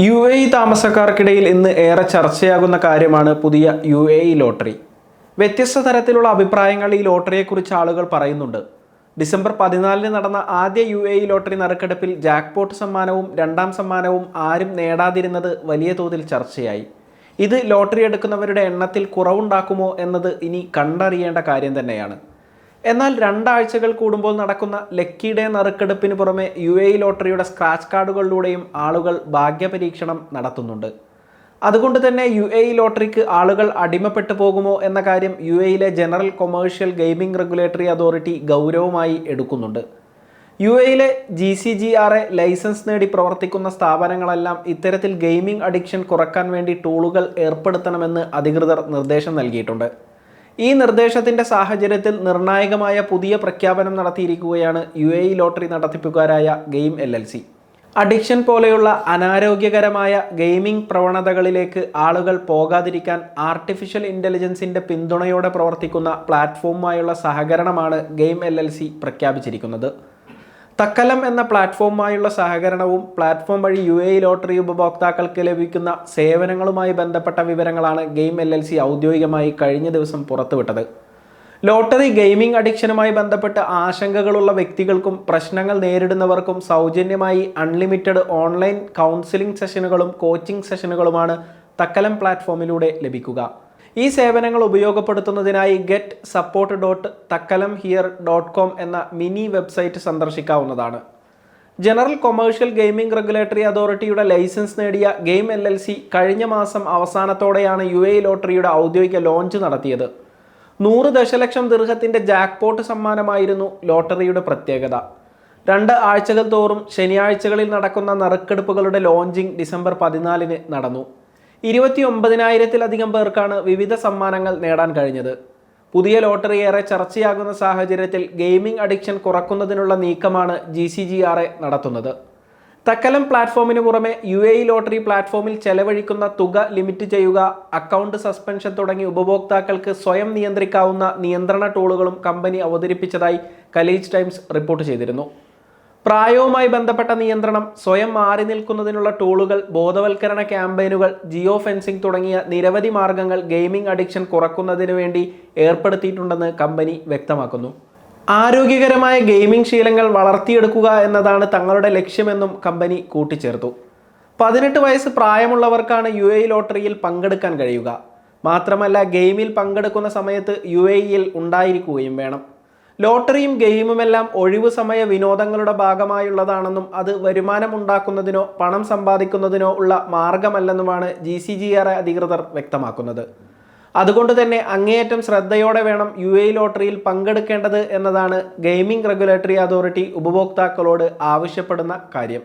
UAE താമസക്കാർക്കിടയിൽ ഇന്ന് ഏറെ ചർച്ചയാകുന്ന കാര്യമാണ് പുതിയ UAE ലോട്ടറി. വ്യത്യസ്ത തരത്തിലുള്ള അഭിപ്രായങ്ങൾ ഈ ലോട്ടറിയെക്കുറിച്ച് ആളുകൾ പറയുന്നുണ്ട്. ഡിസംബർ 14 നടന്ന ആദ്യ UAE ലോട്ടറി നറുക്കെടുപ്പിൽ ജാക്ക്പോട്ട് സമ്മാനവും രണ്ടാം സമ്മാനവും ആരും നേടാതിരുന്നത് വലിയ തോതിൽ ചർച്ചയായി. ഇത് ലോട്ടറി എടുക്കുന്നവരുടെ എണ്ണത്തിൽ കുറവുണ്ടാക്കുമോ എന്നത് ഇനി കണ്ടറിയേണ്ട കാര്യം തന്നെയാണ്. എന്നാൽ 2 ആഴ്ചകൾ കൂടുമ്പോൾ നടക്കുന്ന ലക്കി ഡേ നറുക്കെടുപ്പിന് പുറമെ UAE ലോട്ടറിയുടെ സ്ക്രാച്ച് കാർഡുകളിലൂടെയും ആളുകൾ ഭാഗ്യപരീക്ഷണം നടത്തുന്നുണ്ട്. അതുകൊണ്ട് തന്നെ UAE ലോട്ടറിക്ക് ആളുകൾ അടിമപ്പെട്ടു പോകുമോ എന്ന കാര്യം UAEയിലെ general commercial gaming regulatory authority ഗൗരവമായി എടുക്കുന്നുണ്ട്. UAEയിലെ GCGRA ലൈസൻസ് നേടി പ്രവർത്തിക്കുന്ന സ്ഥാപനങ്ങളെല്ലാം ഇത്തരത്തിൽ ഗെയിമിംഗ് അഡിക്ഷൻ കുറയ്ക്കാൻ വേണ്ടി ടൂളുകൾ ഏർപ്പെടുത്തണമെന്ന് അധികൃതർ നിർദ്ദേശം നൽകിയിട്ടുണ്ട്. ഈ നിർദ്ദേശത്തിൻ്റെ സാഹചര്യത്തിൽ നിർണായകമായ പുതിയ പ്രഖ്യാപനം നടത്തിയിരിക്കുകയാണ് UAE ലോട്ടറി നടത്തിപ്പുകാരായ ഗെയിം LLC. അഡിക്ഷൻ പോലെയുള്ള അനാരോഗ്യകരമായ ഗെയിമിംഗ് പ്രവണതകളിലേക്ക് ആളുകൾ പോകാതിരിക്കാൻ ആർട്ടിഫിഷ്യൽ ഇൻ്റലിജൻസിൻ്റെ പിന്തുണയോടെ പ്രവർത്തിക്കുന്ന പ്ലാറ്റ്ഫോമുമായുള്ള സഹകരണമാണ് ഗെയിം LLC പ്രഖ്യാപിച്ചിരിക്കുന്നത്. തക്കലം എന്ന പ്ലാറ്റ്ഫോമുമായുള്ള സഹകരണവും പ്ലാറ്റ്ഫോം വഴി UAE ലോട്ടറി ഉപഭോക്താക്കൾക്ക് ലഭിക്കുന്ന സേവനങ്ങളുമായി ബന്ധപ്പെട്ട വിവരങ്ങളാണ് ഗെയിം LLC ഔദ്യോഗികമായി കഴിഞ്ഞ ദിവസം പുറത്തുവിട്ടത്. ലോട്ടറി ഗെയിമിംഗ് അഡിക്ഷനുമായി ബന്ധപ്പെട്ട് ആശങ്കകളുള്ള വ്യക്തികൾക്കും പ്രശ്നങ്ങൾ നേരിടുന്നവർക്കും സൗജന്യമായി അൺലിമിറ്റഡ് ഓൺലൈൻ കൗൺസിലിംഗ് സെഷനുകളും കോച്ചിംഗ് സെഷനുകളുമാണ് തക്കലം പ്ലാറ്റ്ഫോമിലൂടെ ലഭിക്കുക. ഈ സേവനങ്ങൾ ഉപയോഗപ്പെടുത്തുന്നതിനായി get.support.takkalamhere.com എന്ന മിനി വെബ്സൈറ്റ് സന്ദർശിക്കാവുന്നതാണ്. ജനറൽ കൊമേഴ്ഷ്യൽ ഗെയിമിംഗ് റെഗുലേറ്ററി അതോറിറ്റിയുടെ ലൈസൻസ് നേടിയ ഗെയിം LLC കഴിഞ്ഞ മാസം അവസാനത്തോടെയാണ് UAE ലോട്ടറിയുടെ ഔദ്യോഗിക ലോഞ്ച് നടത്തിയത്. 100 ദശലക്ഷം ദിർഹത്തിൻ്റെ ജാക്ക്പോട്ട് സമ്മാനമായിരുന്നു ലോട്ടറിയുടെ പ്രത്യേകത. 2 ആഴ്ചകൾ തോറും ശനിയാഴ്ചകളിൽ നടക്കുന്ന നറുക്കെടുപ്പുകളുടെ ലോഞ്ചിങ് ഡിസംബർ 14 നടന്നു. 29,000-ലധികം പേർക്കാണ് വിവിധ സമ്മാനങ്ങൾ നേടാൻ കഴിഞ്ഞത്. പുതിയ ലോട്ടറി ഏറെ ചർച്ചയാകുന്ന സാഹചര്യത്തിൽ ഗെയിമിംഗ് അഡിക്ഷൻ കുറയ്ക്കുന്നതിനുള്ള നീക്കമാണ് GCGRA നടത്തുന്നത്. തക്കലം പ്ലാറ്റ്ഫോമിന് പുറമെ UAE ലോട്ടറി പ്ലാറ്റ്ഫോമിൽ ചെലവഴിക്കുന്ന തുക ലിമിറ്റ് ചെയ്യുക, അക്കൗണ്ട് സസ്പെൻഷൻ തുടങ്ങി ഉപഭോക്താക്കൾക്ക് സ്വയം നിയന്ത്രിക്കാവുന്ന നിയന്ത്രണ ടൂളുകളും കമ്പനി അവതരിപ്പിച്ചതായി ഖലീജ് ടൈംസ് റിപ്പോർട്ട് ചെയ്തിരുന്നു. പ്രായവുമായി ബന്ധപ്പെട്ട നിയന്ത്രണം, സ്വയം മാറി നിൽക്കുന്നതിനുള്ള ടൂളുകൾ, ബോധവൽക്കരണ ക്യാമ്പയിനുകൾ, ജിയോ ഫെൻസിംഗ് തുടങ്ങിയ നിരവധി മാർഗങ്ങൾ ഗെയിമിംഗ് അഡിക്ഷൻ കുറയ്ക്കുന്നതിന് വേണ്ടി ഏർപ്പെടുത്തിയിട്ടുണ്ടെന്ന് കമ്പനി വ്യക്തമാക്കുന്നു. ആരോഗ്യകരമായ ഗെയിമിംഗ് ശീലങ്ങൾ വളർത്തിയെടുക്കുക എന്നതാണ് തങ്ങളുടെ ലക്ഷ്യമെന്നും കമ്പനി കൂട്ടിച്ചേർത്തു. 18 വയസ്സ് പ്രായമുള്ളവർക്കാണ് UAE ലോട്ടറിയിൽ പങ്കെടുക്കാൻ കഴിയുക. മാത്രമല്ല, ഗെയിമിൽ പങ്കെടുക്കുന്ന സമയത്ത് UAEയിൽ ഉണ്ടായിരിക്കുകയും വേണം. ലോട്ടറിയും ഗെയിമുമെല്ലാം ഒഴിവു സമയ വിനോദങ്ങളുടെ ഭാഗമായുള്ളതാണെന്നും അത് വരുമാനം ഉണ്ടാക്കുന്നതിനോ പണം സമ്പാദിക്കുന്നതിനോ ഉള്ള മാർഗമല്ലെന്നുമാണ് GCGRA അധികൃതർ വ്യക്തമാക്കുന്നത്. അതുകൊണ്ട് തന്നെ അങ്ങേയറ്റം ശ്രദ്ധയോടെ വേണം UAE ലോട്ടറിയിൽ പങ്കെടുക്കേണ്ടത് എന്നതാണ് ഗെയിമിംഗ് റെഗുലേറ്ററി അതോറിറ്റി ഉപഭോക്താക്കളോട് ആവശ്യപ്പെടുന്ന കാര്യം.